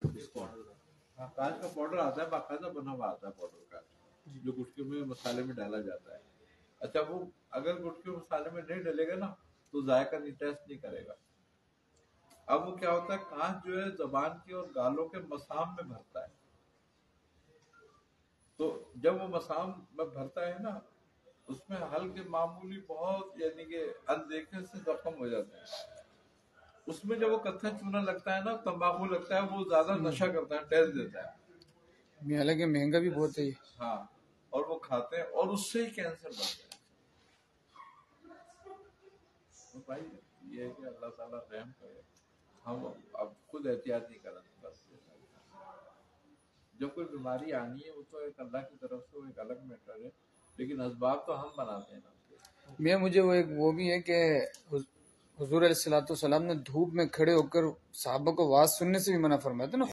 हाँ, कांच का पाउडर आता है, बाकायदा बना हुआ आता है पाउडर का, जो गुटके में मसाले में डाला जाता है। अच्छा, वो अगर गुटके मसाले में नहीं डलेगा ना तो जायका नहीं, टेस्ट नहीं करेगा। अब वो क्या होता है, कांच जो है जबान की और गालों के मसाम में भरता है, तो जब वो मसाम में भरता है ना, उसमें हल्के मामूली बहुत यानी कि अनदेखे से जख्म हो जाते हैं। उसमें जब वो कत्था चूना लगता है ना, तंबाकू लगता है, वो ज्यादा नशा करता है, टेस्ट देता है। हालांकि महंगा भी बहुत है ये। हाँ, और वो खाते हैं और उससे ही कैंसर बढ़ता है। तो भाई ये है कि अल्लाह ताला रहम करे, हम अब खुद एहतियात नहीं कर रहे बस। जब कोई बीमारी आनी है वो तो एक अल्लाह की तरफ से, वो एक अलग मैटर है, लेकिन असबाब तो हम बनाते हैं ना। मुझे वो भी है कि हुजूर अलैहिस्सलातु वस्सलाम ने धूप में खड़े होकर सहाबा को वाज सुनने से भी मना फरमाया था ना।